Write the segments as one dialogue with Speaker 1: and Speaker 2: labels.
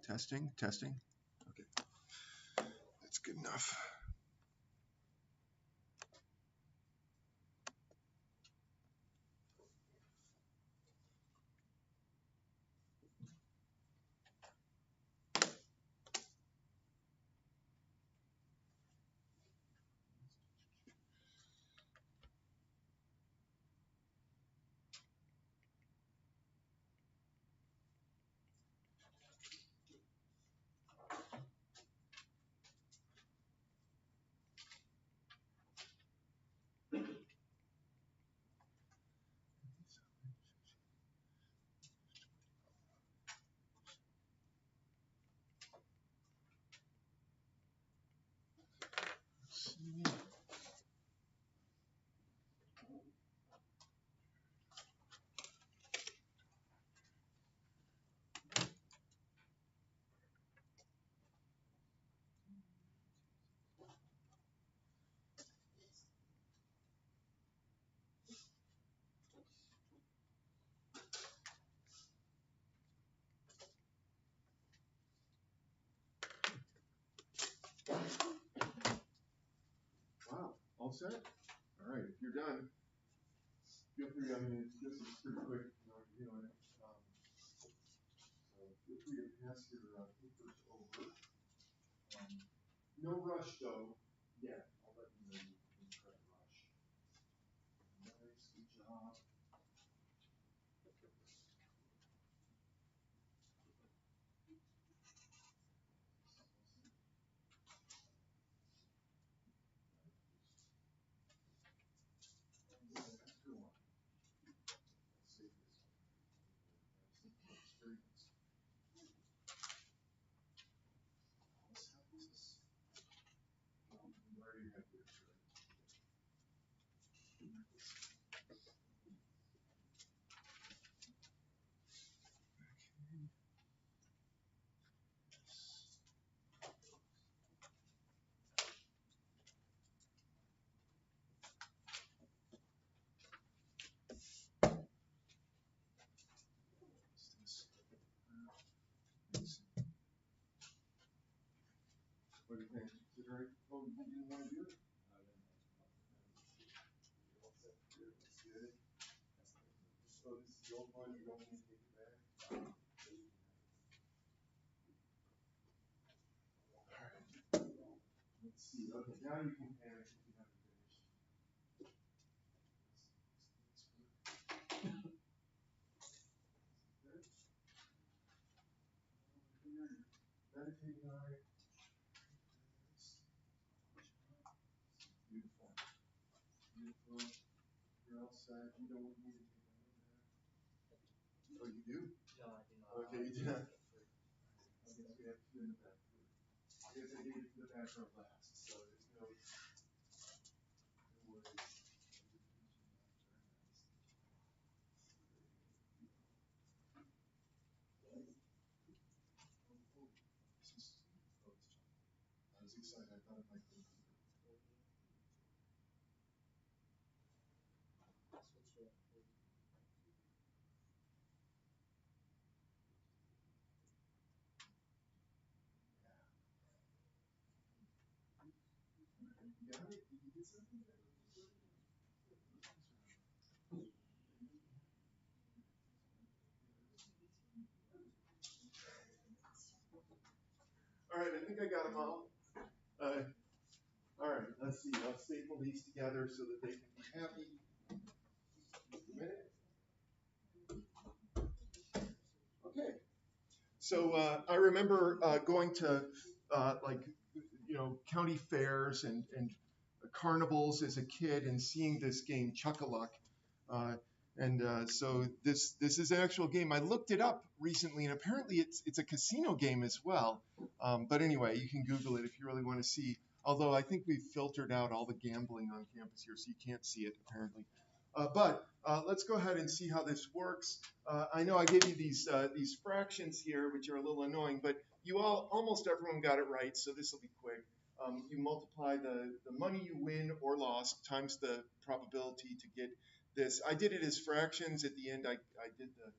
Speaker 1: Testing, testing. Okay, that's good enough. Wow, all set? All right, if you're done, feel free, I mean, this is pretty quick, so feel free to pass your papers over. No rush though, yeah, I'll let you know you can try to rush. Nice, good job. What do you think? Considering, oh, you didn't want to do it? That's good. So this is the old one, you don't need to take it back. Alright. Let's see. Okay, now you can panic if you haven't finished. Meditating on it. Beautiful. Beautiful. You're all set. You don't need to take any of that. Oh, you do? No, I do not. Okay, you do not. I guess we have two in the back. I guess I gave it to the background last, so there's no worries. I was excited. I thought it might be. You got it? Did you get something? All right, I think I got them all. All right, let's see. I'll staple these together so that they can be happy. Just a minute. Okay. So I remember going to county fairs and carnivals as a kid and seeing this game Chuck-a-Luck. So this is an actual game. I looked it up recently, and apparently it's a casino game as well. But anyway, you can Google it if you really want to see. Although I think we've filtered out all the gambling on campus here, so you can't see it apparently. But let's go ahead and see how this works. I know I gave you these fractions here, which are a little annoying, but almost everyone got it right, so this will be quick. You multiply the money you win or lost times the probability to get this. I did it as fractions. At the end, I did the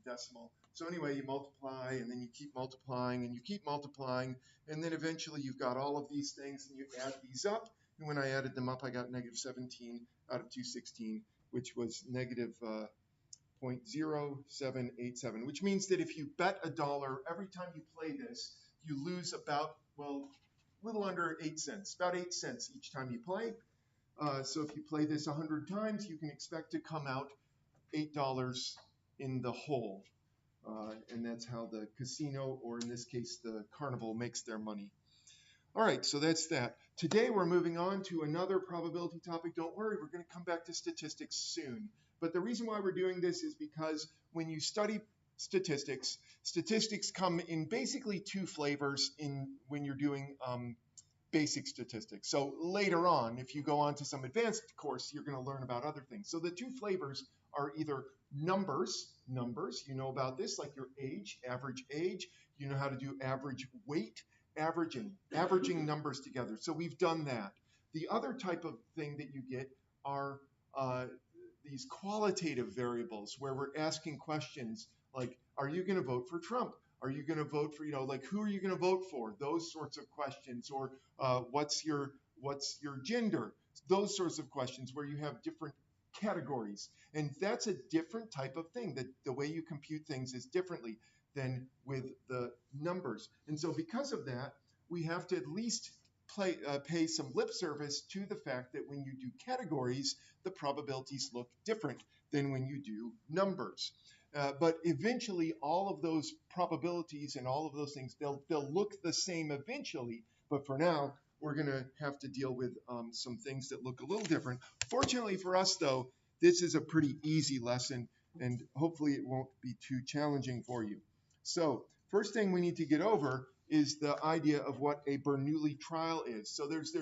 Speaker 1: decimal. So anyway, you multiply, and then you keep multiplying, and you keep multiplying, and then eventually you've got all of these things, and you add these up, and when I added them up, I got negative 17 out of 216, which was negative 0.0787, which means that if you bet $1 every time you play this, you lose about, well, a little under 8 cents, about 8 cents each time you play. So if you play this 100 times, you can expect to come out $8 in the hole. And that's how the casino, or in this case, the carnival, makes their money. All right, so that's that. Today we're moving on to another probability topic. Don't worry, we're going to come back to statistics soon. But the reason why we're doing this is because when you study statistics, statistics come in basically two flavors when you're doing basic statistics. So later on, if you go on to some advanced course, you're going to learn about other things. So the two flavors are either numbers, you know about this, like your age, average age. You know how to do average weight, averaging numbers together. So we've done that. The other type of thing that you get are these qualitative variables where we're asking questions like, are you going to vote for Trump? Are you going to vote for, like, who are you going to vote for? Those sorts of questions. Or what's your gender? Those sorts of questions where you have different categories. And that's a different type of thing. That the way you compute things is differently than with the numbers. And so because of that, we have to at least pay some lip service to the fact that when you do categories, the probabilities look different than when you do numbers. But eventually, all of those probabilities and all of those things, they'll look the same eventually. But for now, we're going to have to deal with some things that look a little different. Fortunately for us, though, this is a pretty easy lesson, and hopefully it won't be too challenging for you. So first thing we need to get over is the idea of what a Bernoulli trial is. So there's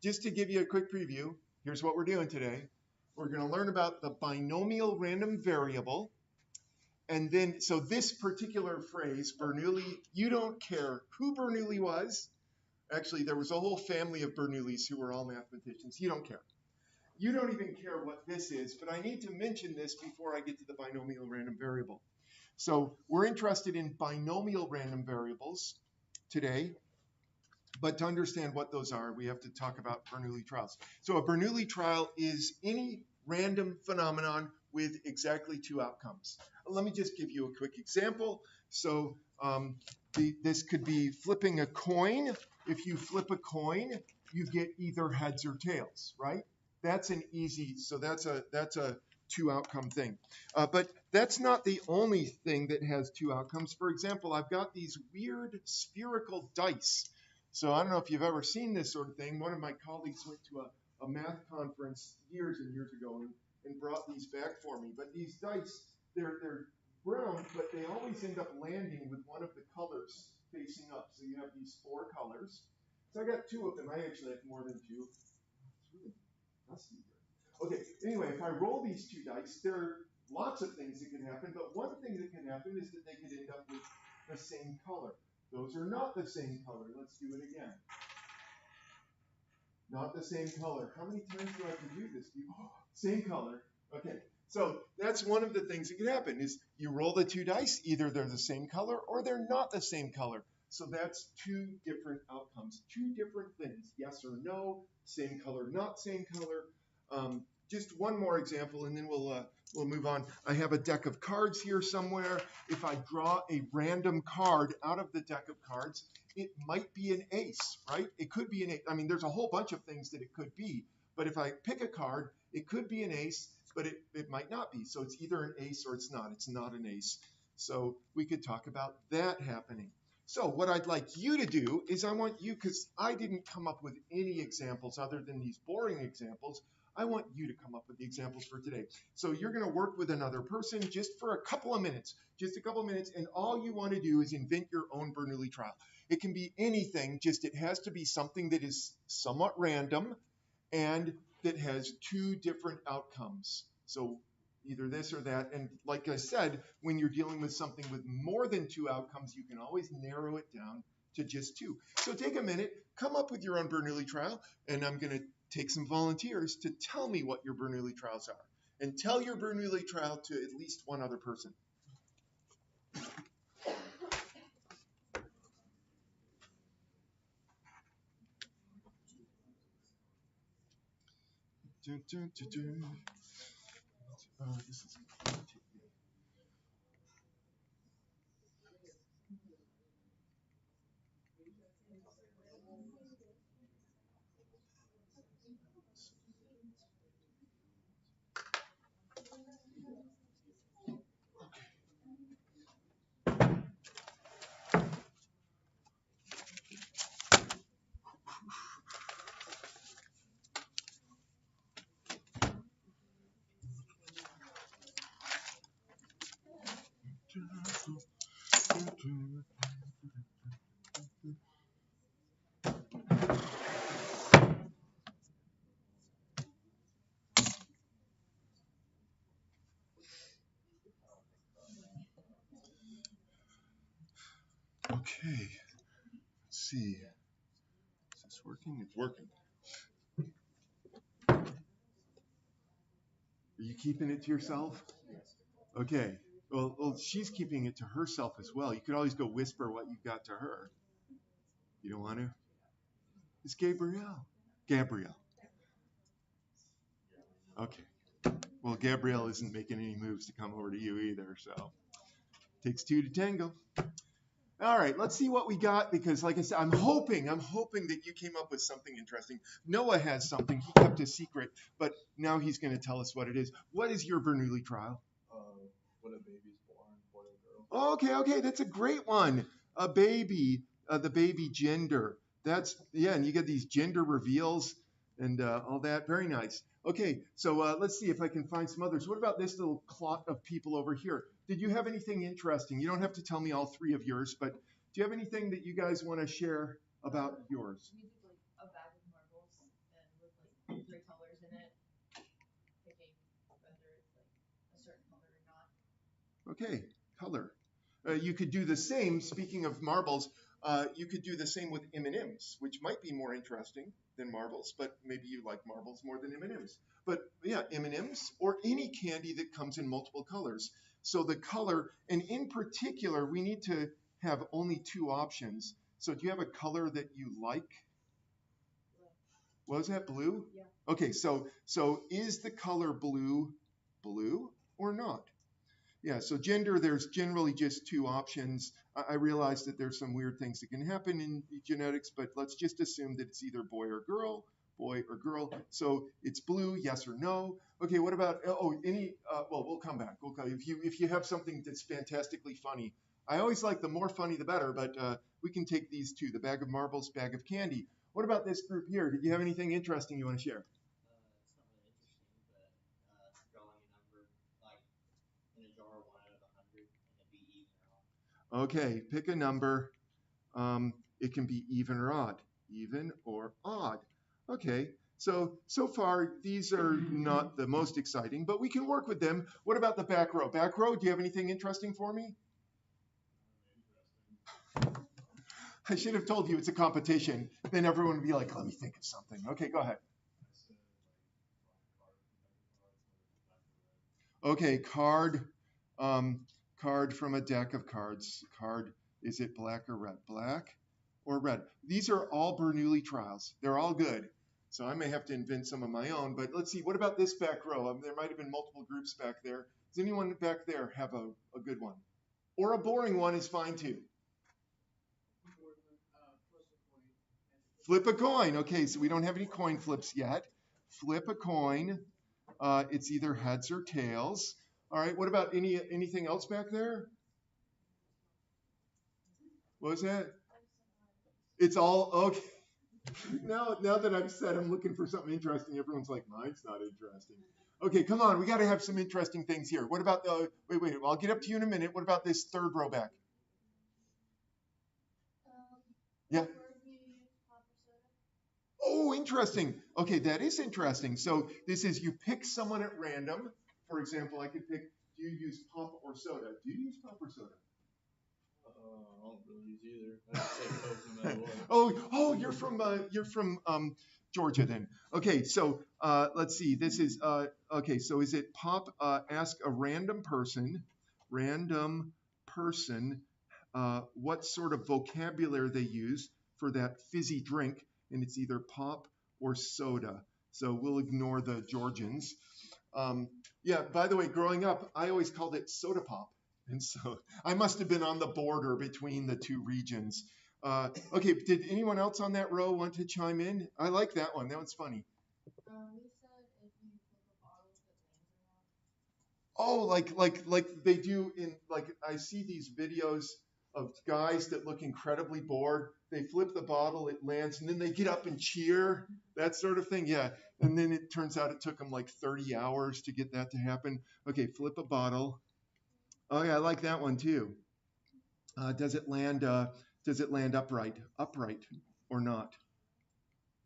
Speaker 1: just to give you a quick preview, here's what we're doing today. We're going to learn about the binomial random variable. And then, so this particular phrase, Bernoulli, you don't care who Bernoulli was. Actually, there was a whole family of Bernoullis who were all mathematicians. You don't care. You don't even care what this is, but I need to mention this before I get to the binomial random variable. So we're interested in binomial random variables today, but to understand what those are, we have to talk about Bernoulli trials. So a Bernoulli trial is any random phenomenon with exactly two outcomes. Let me just give you a quick example. So this could be flipping a coin. If you flip a coin, you get either heads or tails, right? That's an easy, so that's a two outcome thing. But that's not the only thing that has two outcomes. For example, I've got these weird spherical dice. So I don't know if you've ever seen this sort of thing. One of my colleagues went to a math conference years and years ago and brought these back for me. But these dice, they're brown, but they always end up landing with one of the colors facing up. So you have these four colors. So I got two of them. I actually have more than two. It's really dusty here. Okay, anyway, if I roll these two dice, there are lots of things that can happen, but one thing that can happen is that they could end up with the same color. Those are not the same color. Let's do it again. Not the same color. How many times do I have to do this? Same color. Okay, so that's one of the things that can happen is you roll the two dice, either they're the same color or they're not the same color. So that's two different outcomes, two different things, yes or no, same color, not same color. Just one more example, and then we'll move on. I have a deck of cards here somewhere. If I draw a random card out of the deck of cards, it might be an ace, right? It could be an ace. I mean, there's a whole bunch of things that it could be. But if I pick a card, it could be an ace, but it might not be. So it's either an ace or it's not. It's not an ace. So we could talk about that happening. So what I'd like you to do is I want you, because I didn't come up with any examples other than these boring examples, I want you to come up with the examples for today. So you're going to work with another person just for a couple of minutes, and all you want to do is invent your own Bernoulli trial. It can be anything, just it has to be something that is somewhat random and that has two different outcomes. So either this or that. And like I said, when you're dealing with something with more than two outcomes, you can always narrow it down to just two. So take a minute, come up with your own Bernoulli trial, and I'm going to take some volunteers to tell me what your Bernoulli trials are. And tell your Bernoulli trial to at least one other person. Dun, dun, dun, dun. This is okay. Let's see. Is this working? It's working. Are you keeping it to yourself? Okay. Well, she's keeping it to herself as well. You could always go whisper what you've got to her. You don't want to? It's Gabrielle. Gabrielle. Okay. Well, Gabrielle isn't making any moves to come over to you either, so takes two to tango. All right, let's see what we got because, like I said, I'm hoping that you came up with something interesting. Noah has something. He kept a secret, but now he's going to tell us what it is. What is your Bernoulli trial?
Speaker 2: When a baby's born, boy or girl.
Speaker 1: Okay, that's a great one. A baby, the baby gender. That's, yeah, and you get these gender reveals and all that. Very nice. Okay, so let's see if I can find some others. What about this little clot of people over here? Did you have anything interesting? You don't have to tell me all three of yours, but do you have anything that you guys want to share about yours?
Speaker 3: We did like a bag of marbles and with like 3 colors in it, picking whether it's like a certain color or not.
Speaker 1: Okay, color. You could do the same, speaking of marbles, you could do the same with M&Ms, which might be more interesting than marbles, but maybe you like marbles more than M&Ms. But yeah, M&Ms or any candy that comes in multiple colors. So the color, and in particular, we need to have only 2 options. So do you have a color that you like? Was that blue?
Speaker 3: Yeah.
Speaker 1: Okay, so is the color blue or not? Yeah, so gender, there's generally just 2 options. I realize that there's some weird things that can happen in genetics, but let's just assume that it's either boy or girl. So it's blue, yes or no. Okay, what about, well, we'll come back. If you have something that's fantastically funny, I always like the more funny the better, but we can take these 2, the bag of marbles, bag of candy. What about this group here? Did you have anything interesting you want to share?
Speaker 2: It's not really interesting, but drawing a number like in a jar 1 out of 100 and it'd be even or odd.
Speaker 1: Okay, pick a number. It can be even or odd. Even or odd. Okay, so far these are not the most exciting, but we can work with them. What about the back row? Back row, do you have anything interesting for me? I should have told you it's a competition. Then everyone would be like, let me think of something. Okay, go ahead. Okay, card from a deck of cards. Card, is it black or red? Black or red? These are all Bernoulli trials. They're all good. So I may have to invent some of my own, but let's see. What about this back row? There might have been multiple groups back there. Does anyone back there have a good one? Or a boring one is fine too. Flip a coin. Okay, so we don't have any coin flips yet. Flip a coin. It's either heads or tails. All right, what about anything else back there? What was that? It's all okay. Now that I've said I'm looking for something interesting, everyone's like, mine's not interesting. Okay, come on, we got to have some interesting things here. What about the, wait, I'll get up to you in a minute. What about this third row back? Yeah. Oh, interesting. Okay, that is interesting. So this is you pick someone at random. For example, I could pick, do you use pop or soda? Do you use pop or soda?
Speaker 2: I don't really use either. I just say Coke no matter what.
Speaker 1: You're from Georgia then. Okay, so let's see. This is okay. So is it pop? Ask a random person what sort of vocabulary they use for that fizzy drink, and it's either pop or soda. So we'll ignore the Georgians. Yeah, by the way, growing up, I always called it soda pop. And so I must have been on the border between the two regions. Okay, did anyone else on that row want to chime in? I like that one. That one's funny.
Speaker 3: We said if you flip a bottle, if it lands or not.
Speaker 1: Oh, like they do in, like, I see these videos of guys that look incredibly bored. They flip the bottle, it lands, and then they get up and cheer, that sort of thing. Yeah. And then it turns out it took them like 30 hours to get that to happen. Okay, flip a bottle. Oh yeah, I like that one too. Does it land upright? Upright or not?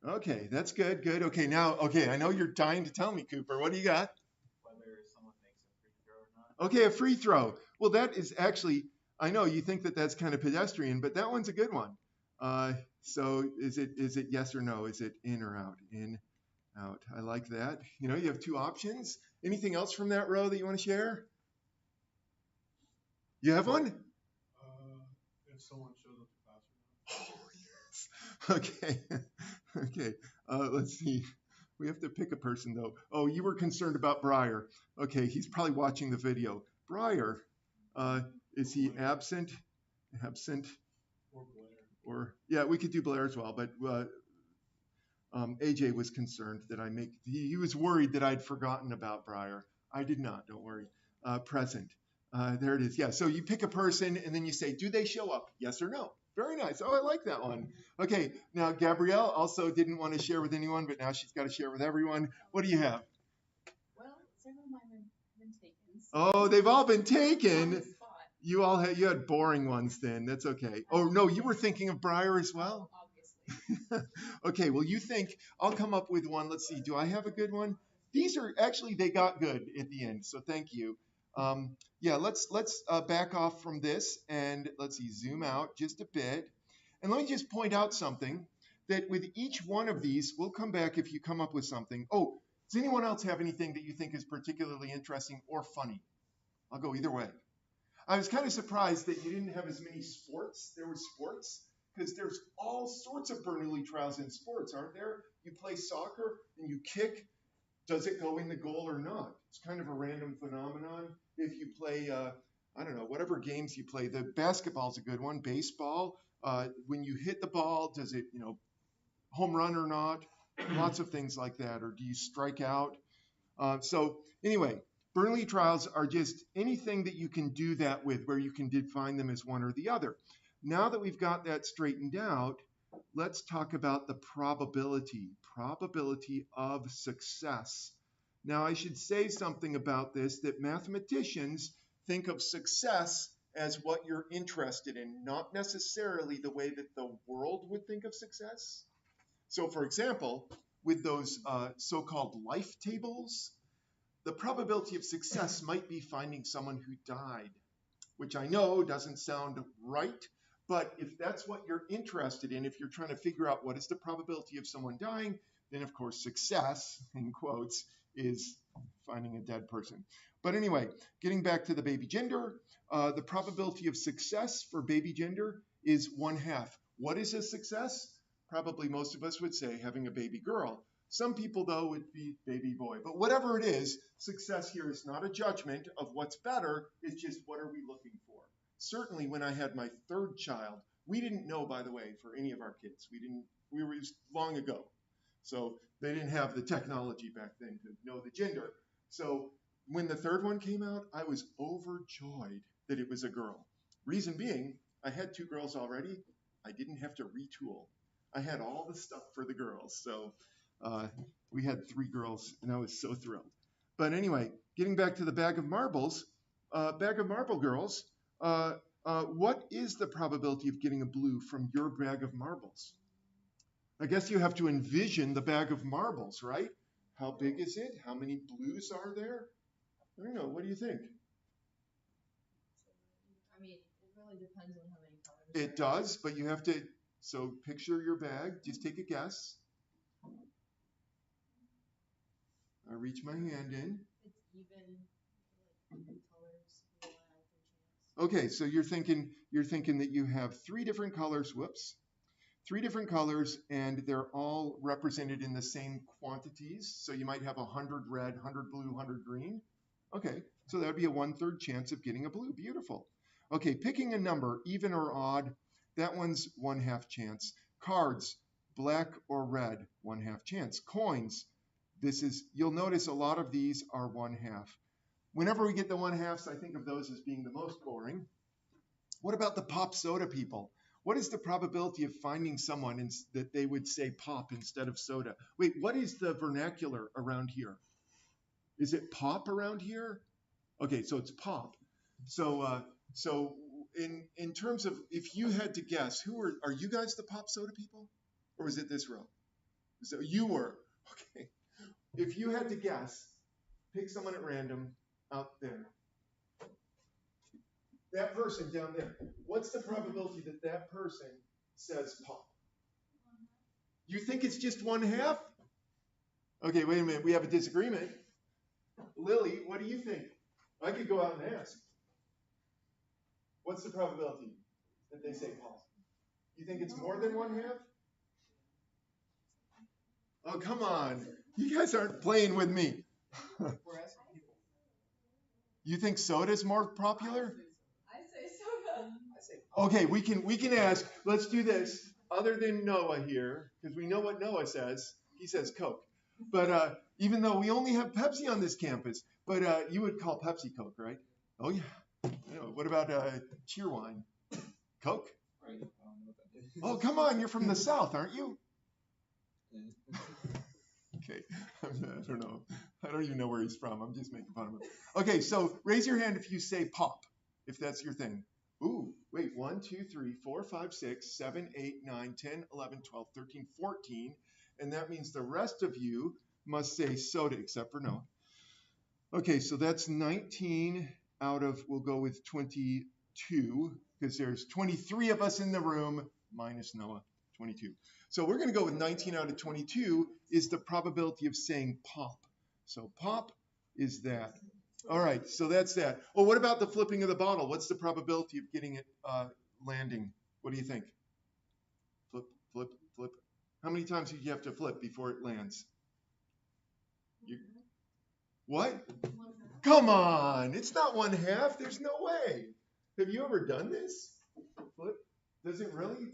Speaker 1: Okay, that's good. Good. Okay, now, okay, I know you're dying to tell me, Cooper. What do you got?
Speaker 2: Whether someone makes a free throw or not.
Speaker 1: Okay, a free throw. Well, that is actually, I know you think that that's kind of pedestrian, but that one's a good one. So is it yes or no? Is it in or out? In, out. I like that. You know, you have two options. Anything else from that row that you want to share? You have one?
Speaker 4: If someone shows up to class or not.
Speaker 1: Oh, yes. Okay. Okay. Let's see. We have to pick a person, though. Oh, you were concerned about Briar. Okay, he's probably watching the video. Briar, is he absent? Absent?
Speaker 4: Or Blair.
Speaker 1: Or, yeah, we could do Blair as well, but AJ was concerned that he was worried that I'd forgotten about Briar. I did not, don't worry. Present. There it is. Yeah, so you pick a person and then you say, do they show up? Yes or no? Very nice. Oh, I like that one. Okay, now Gabrielle also didn't want to share with anyone, but now she's got to share with everyone. What do you have?
Speaker 5: Well, several of mine have been taken. So
Speaker 1: Oh, they've all been
Speaker 5: on
Speaker 1: taken.
Speaker 5: the spot.
Speaker 1: You had boring ones then. That's okay. Oh, no, you were thinking of Briar as well?
Speaker 5: Obviously.
Speaker 1: Okay, well, you think I'll come up with one. Let's see. Do I have a good one? These are actually, they got good at the end, so thank you. Yeah, let's back off from this and let's see, zoom out just a bit. And let me just point out something, that with each one of these, we'll come back if you come up with something. Oh, does anyone else have anything that you think is particularly interesting or funny? I'll go either way. I was kind of surprised that you didn't have as many sports. There were sports, because there's all sorts of Bernoulli trials in sports, aren't there? You play soccer and you kick. Does it go in the goal or not? It's kind of a random phenomenon. If you play, I don't know, whatever games you play, the basketball's a good one, baseball. When you hit the ball, does it, home run or not? Lots of things like that. Or do you strike out? So anyway, Bernoulli trials are just anything that you can do that with, where you can define them as one or the other. Now that we've got that straightened out, let's talk about the probability of success. Now, I should say something about this, that mathematicians think of success as what you're interested in, not necessarily the way that the world would think of success. So, for example, with those so-called life tables, the probability of success might be finding someone who died, which I know doesn't sound right, but if that's what you're interested in, if you're trying to figure out what is the probability of someone dying, then of course success, in quotes, is finding a dead person. But anyway, getting back to the baby gender, the probability of success for baby gender is 1/2. What is a success? Probably most of us would say having a baby girl. Some people, though, would be baby boy. But whatever it is, success here is not a judgment of what's better. It's just what are we looking for? Certainly when I had my third child, we didn't know, by the way, for any of our kids. We were long ago. So they didn't have the technology back then to know the gender. So when the third one came out, I was overjoyed that it was a girl. Reason being, I had 2 girls already. I didn't have to retool. I had all the stuff for the girls. So we had 3 girls, and I was so thrilled. But anyway, getting back to the bag of marbles, bag of marble girls, what is the probability of getting a blue from your bag of marbles? I guess you have to envision the bag of marbles, right? How big is it? How many blues are there? I don't know. What do you think?
Speaker 3: I mean, it really depends on how many colors.
Speaker 1: It does, but you have to, so picture your bag. Just take a guess. I reach my hand in.
Speaker 3: It's even, like 3 colors, you allow 3 chance.
Speaker 1: Okay, so you're thinking that you have 3 different colors, 3 different colors, and they're all represented in the same quantities. So you might have 100 red, 100 blue, 100 green. Okay, so that would be a 1/3 chance of getting a blue. Beautiful. Okay, picking a number, even or odd, that one's 1/2 chance. Cards, black or red, 1/2 chance. Coins, you'll notice a lot of these are 1/2. Whenever we get the 1/2s, I think of those as being the most boring. What about the pop soda people? What is the probability of finding someone that they would say pop instead of soda? Wait, what is the vernacular around here? Is it pop around here? Okay, so it's pop. So in terms of, if you had to guess, are you guys the pop soda people? Or was it this row? So you were. Okay. If you had to guess, pick someone at random out there. That person down there, what's the probability that that person says pop? You think it's just 1/2? Okay, wait a minute. We have a disagreement. Lily, what do you think? I could go out and ask. What's the probability that they say pop? You think it's more than 1/2? Oh, come on. You guys aren't playing with me. You think soda's more popular?
Speaker 3: I say soda.
Speaker 1: Okay, we can ask. Let's do this. Other than Noah here, because we know what Noah says. He says Coke. But even though we only have Pepsi on this campus, but you would call Pepsi Coke, right? Oh yeah. What about Cheerwine? Coke? Oh, come on. You're from the South, aren't you? Okay. I don't know. I don't even know where he's from. I'm just making fun of him. Okay, so raise your hand if you say pop, if that's your thing. Ooh, wait, 1, 2, 3, 4, 5, 6, 7, 8, 9, 10, 11, 12, 13, 14. And that means the rest of you must say soda, except for Noah. Okay, so that's 19 out of, we'll go with 22, because there's 23 of us in the room, minus Noah, 22. So we're going to go with 19 out of 22 is the probability of saying pop. So pop is that. All right, so that's that. Oh, what about the flipping of the bottle? What's the probability of getting it landing? What do you think? Flip, flip, flip. How many times do you have to flip before it lands? What? Come on, it's not 1/2. There's no way. Have you ever done this? Flip? Does it really?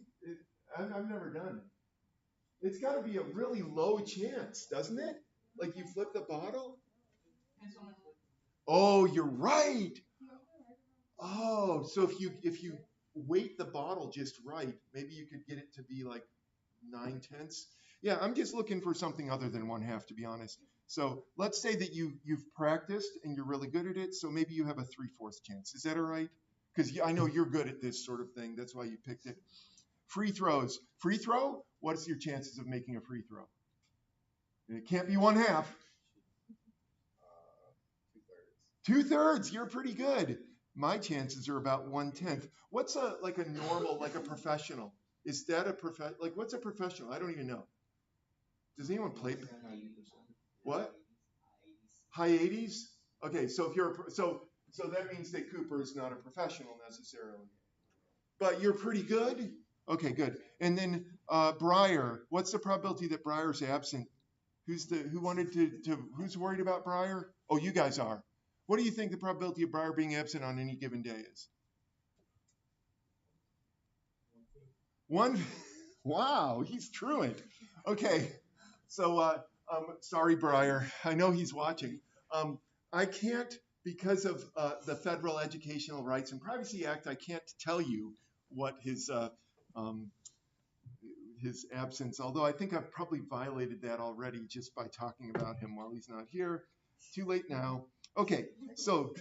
Speaker 1: I've never done it. It's got to be a really low chance, doesn't it? Like you flip the bottle? Oh, you're right. Oh, so if you weight the bottle just right, maybe you could get it to be like 9/10. Yeah, I'm just looking for something other than 1/2, to be honest. So let's say that you've practiced and you're really good at it. So maybe you have a 3/4 chance. Is that all right? Because I know you're good at this sort of thing. That's why you picked it. Free throws. Free throw? What's your chances of making a free throw? It can't be 1/2. 2/3. You're pretty good. My chances are about 1/10. What's a normal, like a professional? Is that a what's a professional? I don't even know. Does anyone play? What? High 80s? Okay, so if you're so that means that Cooper is not a professional necessarily. But you're pretty good? Okay, good. And then Breyer, what's the probability that Breyer's absent? Who's worried about Breyer? Oh, you guys are. What do you think the probability of Breyer being absent on any given day is? 1. Wow, he's truant. Okay, so sorry, Breyer. I know he's watching. I can't, because of the Federal Educational Rights and Privacy Act, I can't tell you what his absence, although I think I've probably violated that already just by talking about him while he's not here. Too late now. Okay, so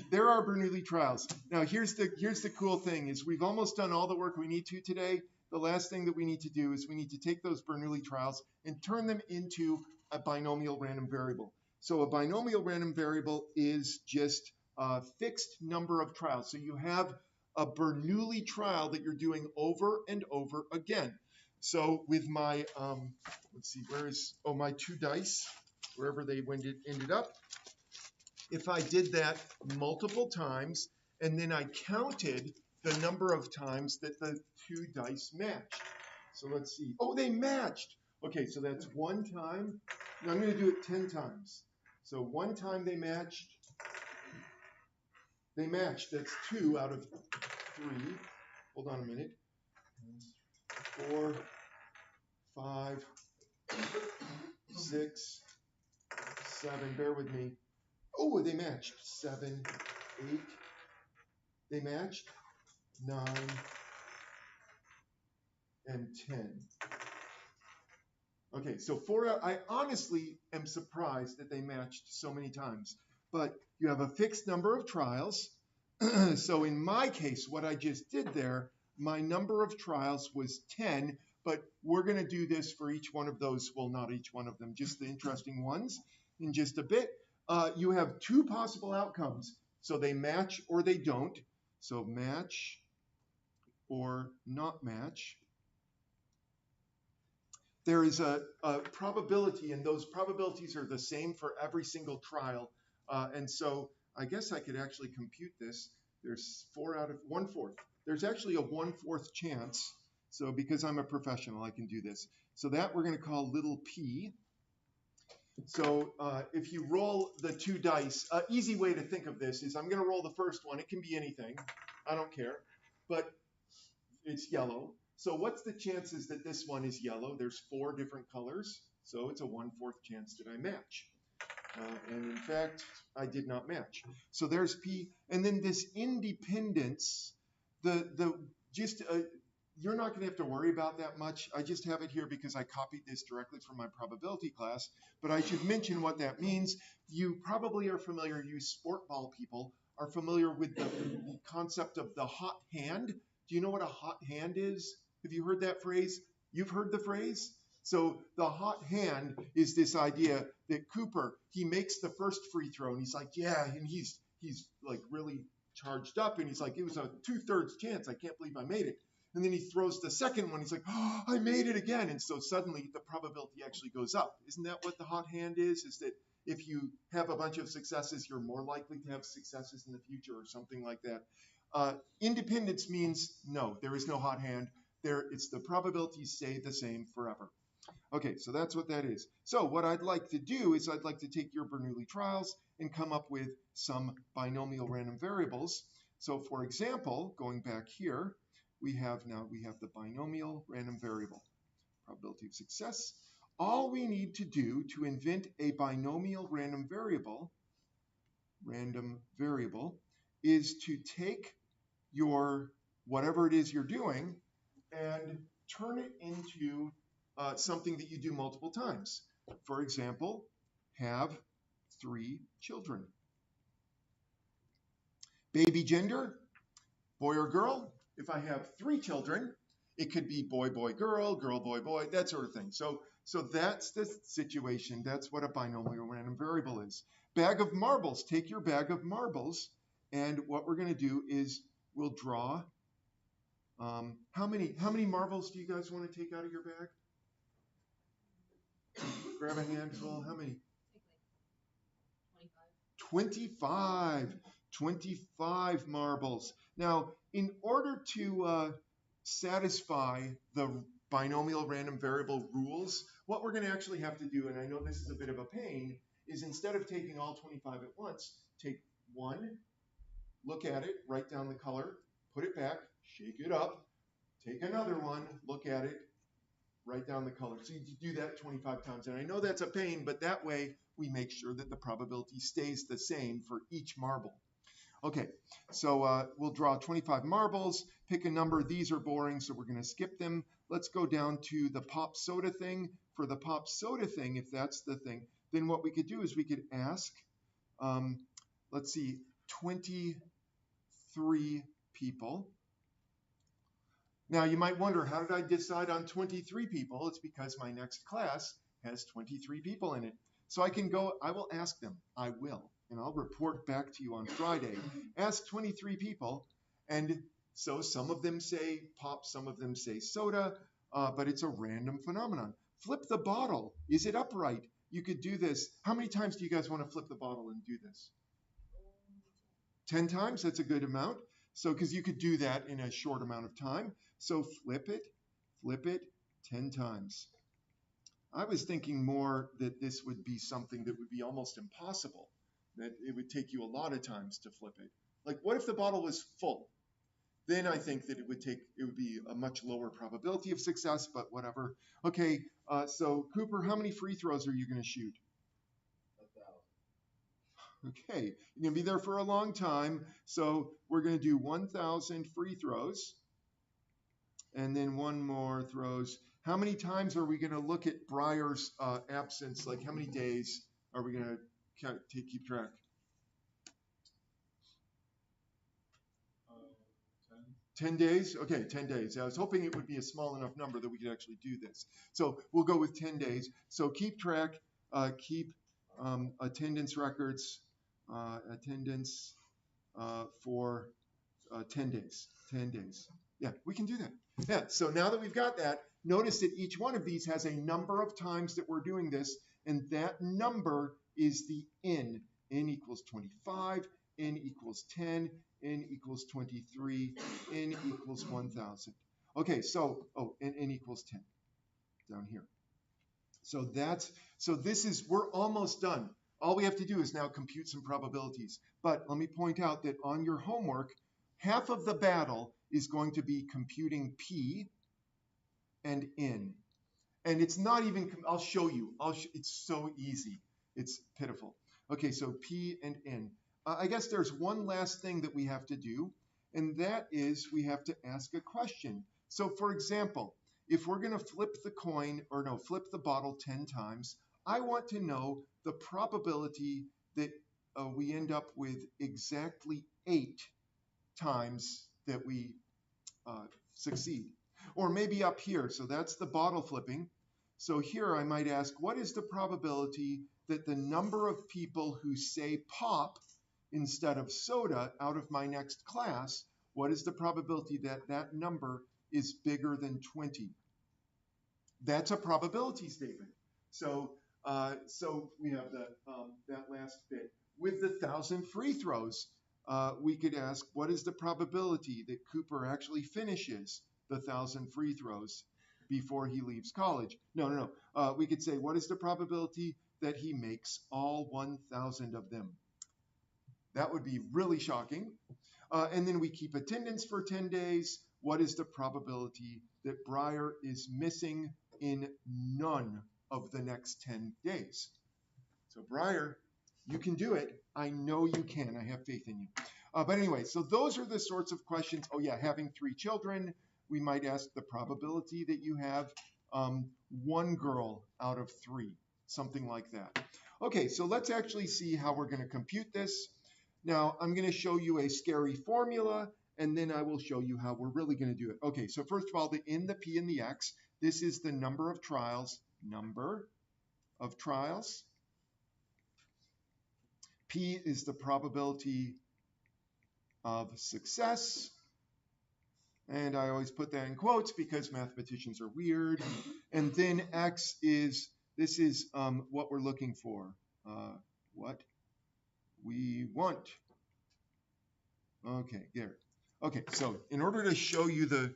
Speaker 1: there are Bernoulli trials. Now here's the cool thing is we've almost done all the work we need to today. The last thing that we need to do is we need to take those Bernoulli trials and turn them into a binomial random variable. So a binomial random variable is just a fixed number of trials. So you have a Bernoulli trial that you're doing over and over again. So with my, let's see, my 2 dice, wherever they ended up. If I did that multiple times, and then I counted the number of times that the 2 dice matched. So let's see. Oh, they matched. Okay, so that's one time. Now I'm going to do it 10 times. So one time they matched. They matched. That's 2 out of 3. Hold on a minute. 4, 5, 6, 7. Bear with me. Oh, they matched. 7, 8. They matched. 9 and 10. Okay, so 4. I honestly am surprised that they matched so many times. But you have a fixed number of trials. So in my case, what I just did there, my number of trials was 10, but we're going to do this for each one of those. Well, not each one of them, just the interesting ones in just a bit. You have 2 possible outcomes. So they match or they don't. So match or not match. There is a probability, and those probabilities are the same for every single trial. And so I guess I could actually compute this. There's 4 out of 1/4. There's actually a 1/4 chance. So because I'm a professional, I can do this. So that we're going to call little p. So if you roll the 2 dice, easy way to think of this is I'm going to roll the first one. It can be anything. I don't care. But it's yellow. So what's the chances that this one is yellow? There's 4 different colors. So it's a 1/4 chance that I match. And in fact, I did not match. So there's P. And then this independence, you're not going to have to worry about that much. I just have it here because I copied this directly from my probability class. But I should mention what that means. You probably are familiar, you sport ball people are familiar with the concept of the hot hand. Do you know what a hot hand is? Have you heard that phrase? You've heard the phrase? So the hot hand is this idea that Cooper, he makes the first free throw and he's like, yeah, and he's like really charged up and he's like, it was a 2/3 chance. I can't believe I made it. And then he throws the second one. He's like, oh, I made it again. And so suddenly the probability actually goes up. Isn't that what the hot hand is? Is that if you have a bunch of successes, you're more likely to have successes in the future or something like that. Independence means no, there is no hot hand. It's the probabilities stay the same forever. Okay, so that's what that is. So what I'd like to do is I'd like to take your Bernoulli trials and come up with some binomial random variables. So for example, going back here, we have the binomial random variable, probability of success. All we need to do to invent a binomial random variable is to take your whatever it is you're doing and turn it into something that you do multiple times. For example, have 3 children. Baby gender, boy or girl. If I have 3 children, it could be boy, boy, girl, boy, boy, that sort of thing. So that's the situation. That's what a binomial random variable is. Bag of marbles. Take your bag of marbles, and what we're going to do is we'll draw. How many marbles do you guys want to take out of your bag? Grab a handful. How many?
Speaker 3: Take like 25.
Speaker 1: 25 marbles. Now, in order to satisfy the binomial random variable rules, what we're going to actually have to do, and I know this is a bit of a pain, is instead of taking all 25 at once, take 1, look at it, write down the color, put it back, shake it up, take another one, look at it, write down the color. So you do that 25 times. And I know that's a pain, but that way we make sure that the probability stays the same for each marble. Okay, so we'll draw 25 marbles, pick a number. These are boring, so we're going to skip them. Let's go down to the pop soda thing. For the pop soda thing, if that's the thing, then what we could do is we could ask, let's see, 23 people. Now, you might wonder, how did I decide on 23 people? It's because my next class has 23 people in it. So I can go, I will ask them, I will, and I'll report back to you on Friday. Ask 23 people, and so some of them say pop, some of them say soda, but it's a random phenomenon. Flip the bottle. Is it upright? You could do this. How many times do you guys want to flip the bottle and do this? 10 times? That's a good amount. So, because you could do that in a short amount of time. So flip it, 10 times. I was thinking more that this would be something that would be almost impossible, that it would take you a lot of times to flip it. Like, what if the bottle was full? Then I think that it would be a much lower probability of success, but whatever. Okay, so Cooper, how many free throws are you going to shoot?
Speaker 2: 1,000.
Speaker 1: Okay, you're going to be there for a long time, so we're going to do 1,000 free throws, and then one more throws. How many times are we going to look at Breyer's absence? Like, how many days are we going to keep track? 10 days? Okay, 10 days. I was hoping it would be a small enough number that we could actually do this. So we'll go with 10 days. So keep track, keep attendance records, attendance for 10 days. 10 days. Yeah, we can do that. Yeah, so now that we've got that, notice that each one of these has a number of times that we're doing this, and that number is the n. N equals 25, n equals 10, n equals 23, n equals 1,000. Okay, so, and n equals 10 down here. So we're almost done. All we have to do is now compute some probabilities. But let me point out that on your homework, half of the battle is going to be computing P and N. And it's not even, I'll show you. It's so easy. It's pitiful. Okay, so P and N. I guess there's one last thing that we have to do, and that is we have to ask a question. So for example, if we're going to flip the bottle 10 times, I want to know the probability that we end up with exactly 8 times that we succeed. Or maybe up here, so that's the bottle flipping. So here I might ask, what is the probability that the number of people who say pop instead of soda out of my next class, what is the probability that that number is bigger than 20? That's a probability statement. So we have that last bit. With the 1,000 free throws, we could ask, what is the probability that Cooper actually finishes the 1,000 free throws before he leaves college? No. We could say, what is the probability that he makes all 1,000 of them? That would be really shocking. And then we keep attendance for 10 days. What is the probability that Breyer is missing in none of the next 10 days? So Breyer, you can do it. I know you can. I have faith in you. But anyway, so those are the sorts of questions. Oh yeah, having 3 children, we might ask the probability that you have 1 girl out of 3, something like that. Okay, so let's actually see how we're going to compute this. Now, I'm going to show you a scary formula, and then I will show you how we're really going to do it. Okay, so first of all, the N, the P, and the X, this is the number of trials. P is the probability of success. And I always put that in quotes because mathematicians are weird. And then X is, this is what we're looking for. What we want. Okay, there. Okay, so in order to show you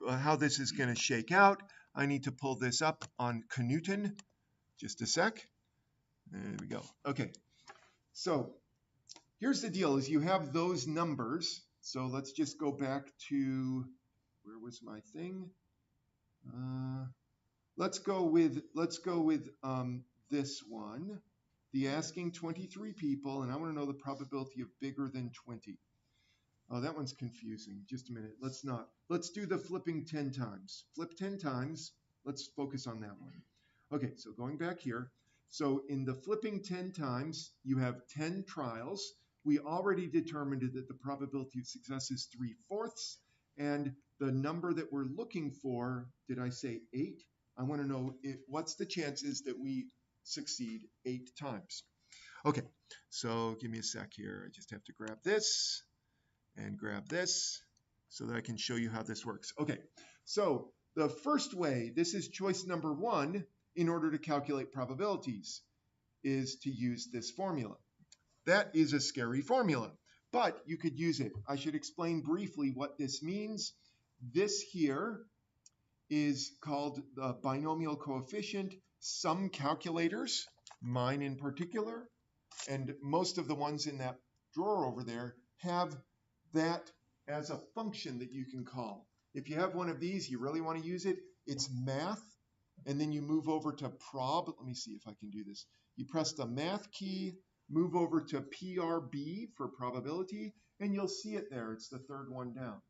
Speaker 1: how this is going to shake out, I need to pull this up on Knewton. Just a sec. There we go. Okay, so here's the deal: is you have those numbers. So let's just go back to, where was my thing? Let's go with this one. The asking 23 people, and I want to know the probability of bigger than 20. Oh, that one's confusing. Just a minute. Let's do the flipping 10 times. Flip 10 times. Let's focus on that one. Okay, so going back here. So in the flipping 10 times, you have 10 trials. We already determined that the probability of success is 3/4. And the number that we're looking for, did I say 8? I want to know what's the chances that we succeed 8 times. Okay, so give me a sec here. I just have to grab this and grab this so that I can show you how this works. Okay, so the first way, this is choice number 1 in order to calculate probabilities, is to use this formula. That is a scary formula, but you could use it. I should explain briefly what this means. This here is called the binomial coefficient. Some calculators, mine in particular, and most of the ones in that drawer over there have that as a function that you can call. If you have one of these, you really want to use it, it's math, and then you move over to prob. Let me see if I can do this. You press the math key, move over to PRB for probability, and you'll see it there. It's the third one down.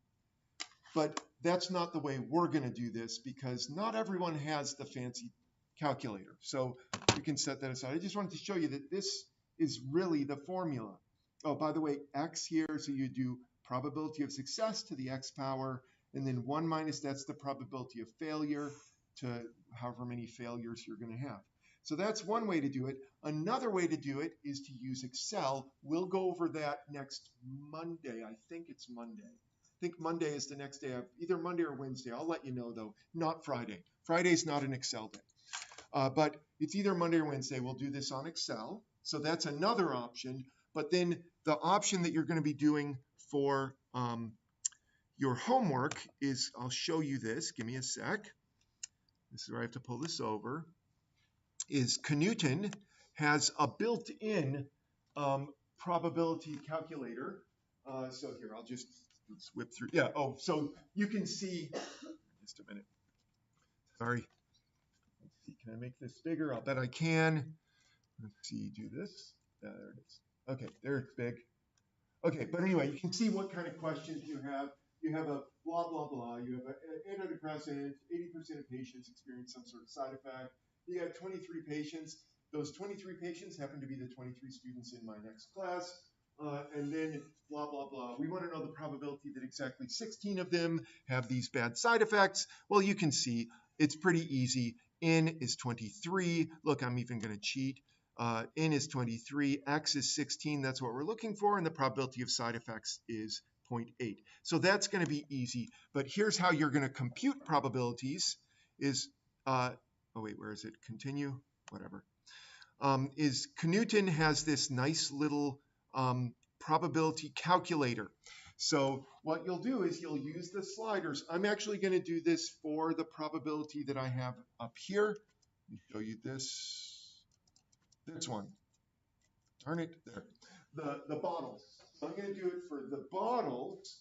Speaker 1: But that's not the way we're going to do this because not everyone has the fancy calculator. So you can set that aside. I just wanted to show you that this is really the formula. Oh, by the way, x here, so you do probability of success to the x power, and then 1 minus that's the probability of failure to however many failures you're going to have. So that's one way to do it. Another way to do it is to use Excel. We'll go over that next Monday. I think it's Monday. I think Monday is the next day, either Monday or Wednesday. I'll let you know, though, not Friday. Friday's not an Excel day. But it's either Monday or Wednesday. We'll do this on Excel. So that's another option. But then the option that you're going to be doing for your homework is, I'll show you this. Give me a sec. This is where I have to pull this over. Is Knewton has a built-in probability calculator. So here, let's whip through. Yeah, oh, so you can see, just a minute. Sorry. Let's see, can I make this bigger? I'll bet I can. Let's see, do this. There it is. Okay, there it's big. Okay, but anyway, you can see what kind of questions you have. You have a blah, blah, blah. You have an antidepressant. 80% of patients experience some sort of side effect. You got 23 patients. Those 23 patients happen to be the 23 students in my next class. And then blah, blah, blah. We want to know the probability that exactly 16 of them have these bad side effects. Well, you can see it's pretty easy. N is 23. Look, I'm even going to cheat. N is 23. X is 16. That's what we're looking for. And the probability of side effects is 0.8. So that's going to be easy. But here's how you're going to compute probabilities is, oh, wait, where is it? Continue? Whatever. Is Knewton has this nice little probability calculator. So what you'll do is you'll use the sliders. I'm actually going to do this for the probability that I have up here. Let me show you this one. Darn it, there. The bottles. So I'm going to do it for the bottles,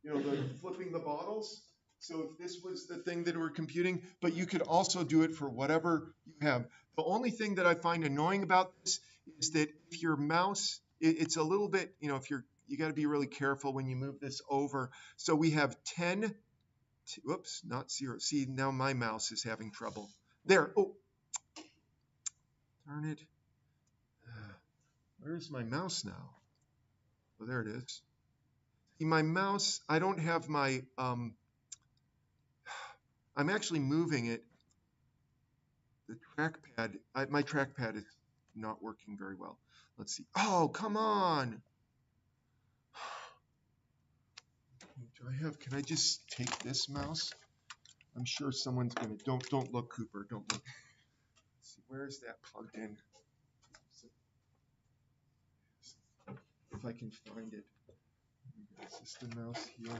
Speaker 1: you know, the flipping the bottles. So if this was the thing that we're computing, but you could also do it for whatever you have. The only thing that I find annoying about this is that if your mouse, it's a little bit, you know, you got to be really careful when you move this over. So we have 10, whoops, not 0. See, now my mouse is having trouble. There, oh, darn it. Where's my mouse now? Oh, there it is. See, my mouse, I don't have my, I'm actually moving it. The trackpad, my trackpad is not working very well. Let's see. Oh, come on. Do I have, can I just take this mouse? I'm sure someone's going to, don't look, Cooper, don't look. Let's see, where is that plugged in? If I can find it. Is this the mouse here?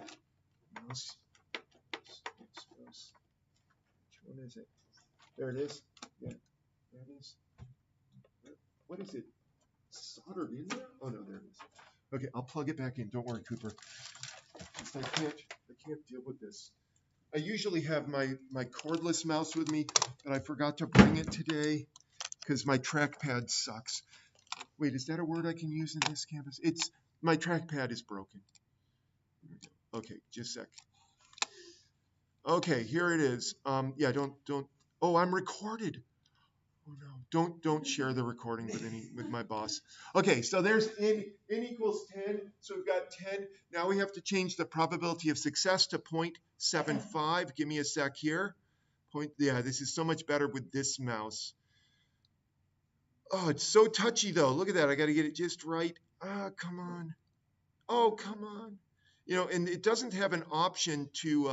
Speaker 1: Mouse. Which one is it? There it is. Yeah, there it is. What is it? Soldered in there? Oh no, there it is. Okay, I'll plug it back in. Don't worry, Cooper. I can't deal with this. I usually have my cordless mouse with me, but I forgot to bring it today because my trackpad sucks. Wait, is that a word I can use in this campus? It's my trackpad is broken. Okay, just a sec. Okay, here it is. Yeah, don't. Oh, I'm recorded. Oh no, don't share the recording with my boss. Okay, so there's n equals 10. So we've got 10. Now we have to change the probability of success to 0.75. Give me a sec here. Yeah, this is so much better with this mouse. Oh, it's so touchy though. Look at that. I got to get it just right. Ah, come on. Oh, come on. You know, and it doesn't have an option to,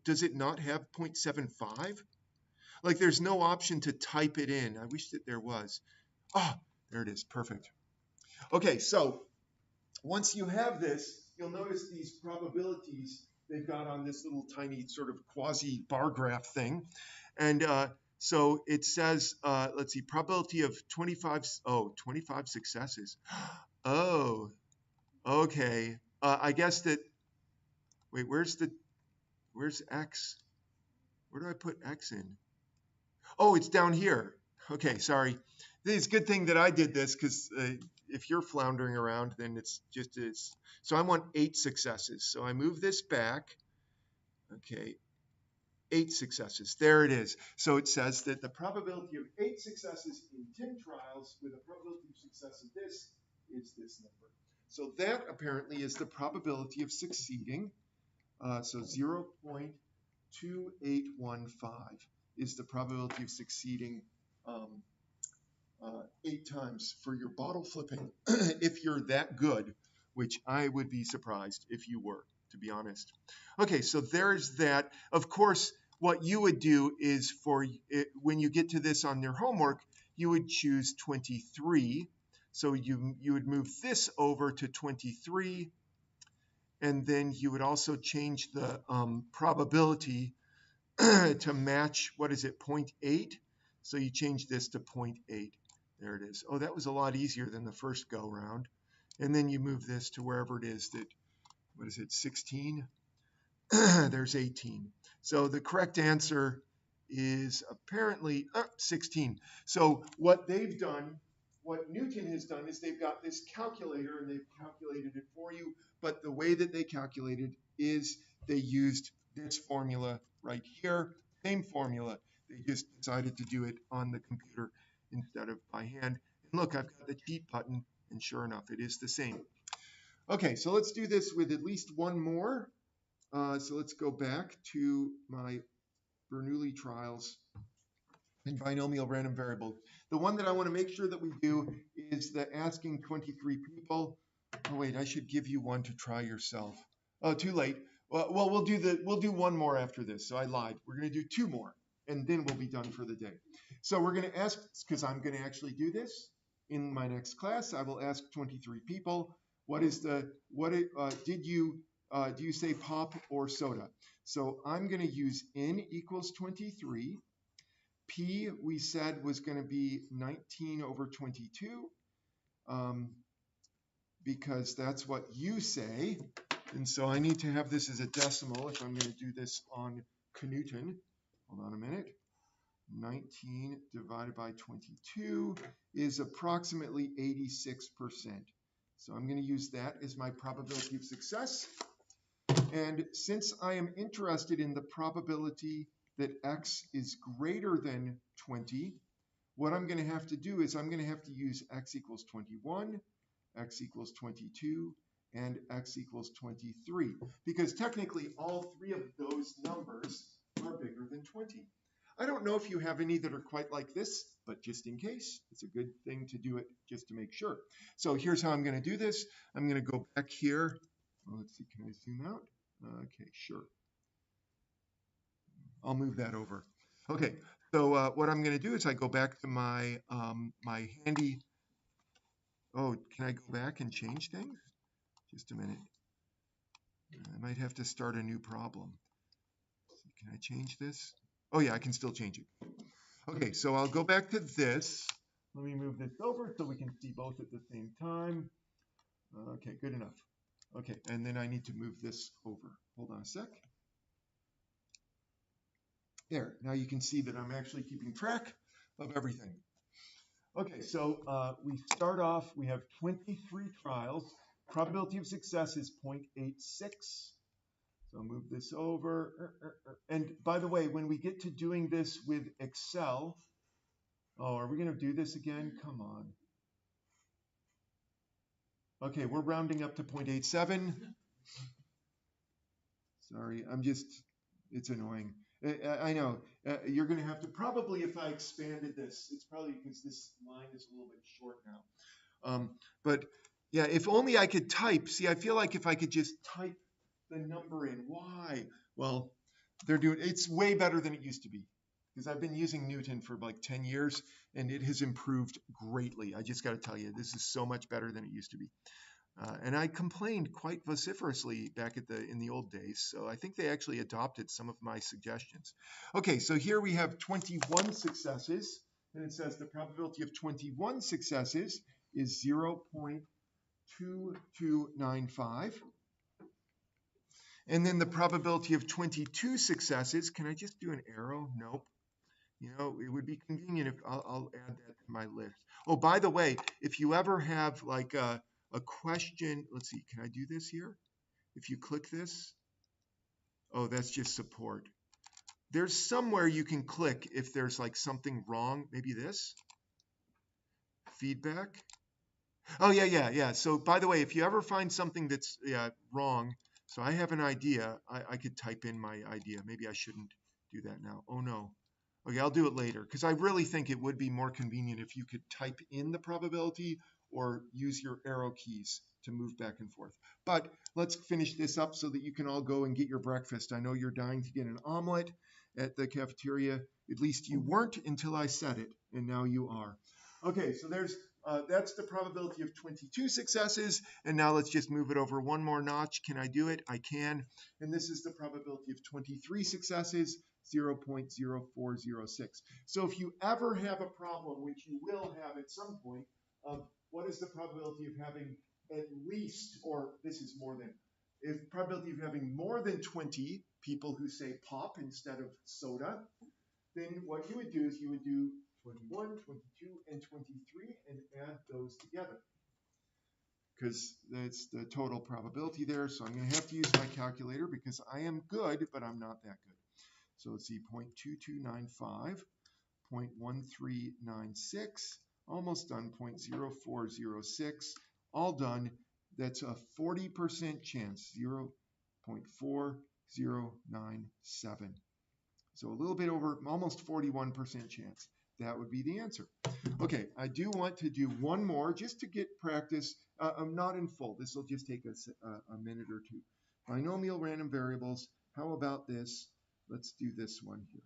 Speaker 1: does it not have 0.75? Like there's no option to type it in. I wish that there was. Ah, there it is. Perfect. Okay, so once you have this, you'll notice these probabilities they've got on this little tiny sort of quasi bar graph thing. And so it says, let's see, probability of 25 successes. Oh, okay. I guess that, wait, where's X? Where do I put X in? Oh, it's down here. Okay, sorry. It's a good thing that I did this, because if you're floundering around, then it's just, so I want 8 successes. So I move this back. Okay, 8 successes. There it is. So it says that the probability of 8 successes in 10 trials with a probability of success of this is this number. So that apparently is the probability of succeeding. So 0.2815 is the probability of succeeding 8 times for your bottle flipping if you're that good, which I would be surprised if you were, to be honest. Okay, so there's that. Of course, what you would do is when you get to this on your homework, you would choose 23. So you would move this over to 23, and then you would also change the probability to match, what is it, 0.8? So you change this to 0.8. There it is. Oh, that was a lot easier than the first go round. And then you move this to wherever it is that, what is it, 16? There's 18. So the correct answer is apparently 16. So what they've done, what Newton has done, is they've got this calculator and they've calculated it for you. But the way that they calculated is they used this formula right here, same formula. They just decided to do it on the computer instead of by hand. And look, I've got the cheat button, and sure enough, it is the same. Okay, so let's do this with at least one more. So let's go back to my Bernoulli trials and binomial random variable. The one that I want to make sure that we do is the asking 23 people. Oh wait, I should give you one to try yourself. Oh, too late. Well, we'll do one more after this. So I lied. We're going to do 2 more, and then we'll be done for the day. So we're going to ask, because I'm going to actually do this in my next class. I will ask 23 people. Do you say pop or soda? So I'm going to use n equals 23. P we said was going to be 19 over 22, because that's what you say. And so I need to have this as a decimal if I'm going to do this on Knewton. Hold on a minute. 19 divided by 22 is approximately 86%. So I'm going to use that as my probability of success. And since I am interested in the probability that x is greater than 20, what I'm going to have to do is I'm going to have to use x equals 21, x equals 22, and x equals 23. Because technically all 3 of those numbers are bigger than 20. I don't know if you have any that are quite like this, but just in case, it's a good thing to do it just to make sure. So here's how I'm going to do this. I'm going to go back here. Well, let's see, can I zoom out? Okay, sure. I'll move that over. Okay, so what I'm going to do is I go back to my my handy. Oh, can I go back and change things? Just a minute. I might have to start a new problem. Can I change this? Oh yeah, I can still change it. Okay, so I'll go back to this. Let me move this over so we can see both at the same time. Okay, good enough. Okay, and then I need to move this over. Hold on a sec. There, now you can see that I'm actually keeping track of everything. Okay, so we start off, we have 23 trials. Probability of success is 0.86. So I'll move this over. And by the way, when we get to doing this with Excel, oh, are we going to do this again? Come on. Okay, we're rounding up to 0.87. Sorry, it's annoying. I know. You're going to have to, probably if I expanded this, it's probably because this line is a little bit short now. But yeah, if only I could type. See, I feel like if I could just type the number in. Why? Well, it's way better than it used to be, because I've been using Newton for like 10 years and it has improved greatly. I just got to tell you, this is so much better than it used to be. And I complained quite vociferously back in the old days, so I think they actually adopted some of my suggestions. Okay, so here we have 21 successes, and it says the probability of 21 successes is 0.2295. And then the probability of 22 successes, can I just do an arrow? Nope. You know, it would be convenient if I'll add that to my list. Oh, by the way, if you ever have like a question, let's see, can I do this here? If you click this, oh, that's just support. There's somewhere you can click if there's like something wrong, maybe this, feedback. Oh, yeah. So by the way, if you ever find something that's wrong, so I have an idea, I could type in my idea. Maybe I shouldn't do that now. Oh no. Okay, I'll do it later because I really think it would be more convenient if you could type in the probability or use your arrow keys to move back and forth. But let's finish this up so that you can all go and get your breakfast. I know you're dying to get an omelet at the cafeteria. At least you weren't until I said it, and now you are. Okay, so that's the probability of 22 successes, and now let's just move it over one more notch. Can I do it? I can. And this is the probability of 23 successes, 0.0406. So if you ever have a problem, which you will have at some point, what is the probability of having at least, or this is more than, if probability of having more than 20 people who say pop instead of soda, then what you would do is you would do 21, 22, and 23 and add those together. Because that's the total probability there. So I'm going to have to use my calculator because I am good, but I'm not that good. So let's see, 0.2295, 0.1396, almost done, 0.0406, all done. That's a 40% chance, 0.4097. So a little bit over, almost 41% chance. That would be the answer. Okay, I do want to do one more just to get practice. I'm not in full. This will just take us a minute or two. Binomial random variables. How about this? Let's do this one here.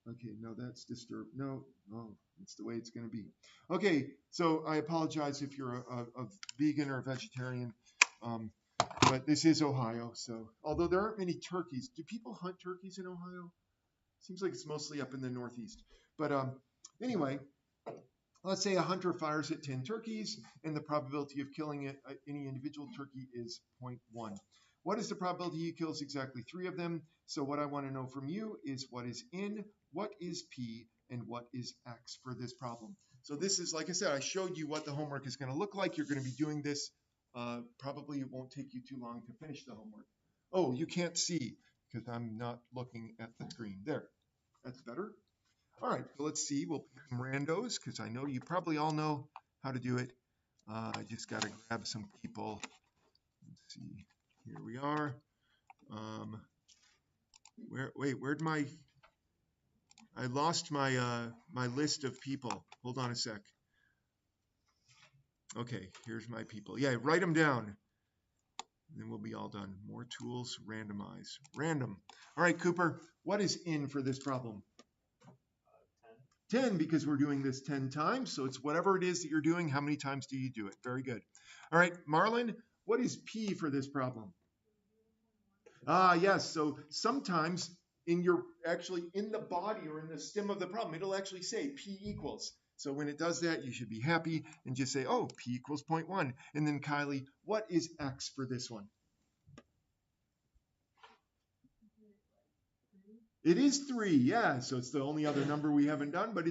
Speaker 1: Okay, no, that's disturbed. No, it's the way it's going to be. Okay, so I apologize if you're a vegan or a vegetarian, but this is Ohio. So although there aren't many turkeys, do people hunt turkeys in Ohio? Seems like it's mostly up in the Northeast. But anyway, let's say a hunter fires at 10 turkeys, and the probability of killing any individual turkey is 0.1. What is the probability he kills exactly 3 of them? So what I want to know from you is what is N, what is P, and what is X for this problem. So this is, like I said, I showed you what the homework is going to look like. You're going to be doing this. Probably it won't take you too long to finish the homework. Oh, you can't see because I'm not looking at the screen. There, that's better. All right, so let's see. We'll pick some randos because I know you probably all know how to do it. I just got to grab some people. Let's see. Here we are. Where'd my? I lost my my list of people. Hold on a sec. Okay, here's my people. Yeah, write them down. Then we'll be all done. More tools, randomize, random. All right, Cooper, what is N for this problem? 10, because we're doing this 10 times. So it's whatever it is that you're doing. How many times do you do it? Very good. All right, Marlon, what is P for this problem? Yes. So sometimes actually in the body or in the stem of the problem, it'll actually say P equals. So when it does that, you should be happy and just say, oh, P equals 0.1. And then Kylie, what is X for this one? It is 3, yeah. So it's the only other number we haven't done, but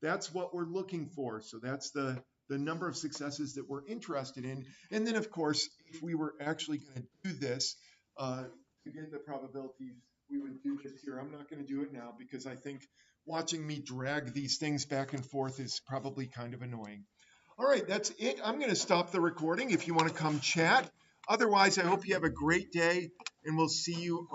Speaker 1: that's what we're looking for. So that's the number of successes that we're interested in. And then, of course, if we were actually going to do this, to get the probabilities, we would do this here. I'm not going to do it now because I think watching me drag these things back and forth is probably kind of annoying. All right, that's it. I'm going to stop the recording if you want to come chat. Otherwise, I hope you have a great day, and we'll see you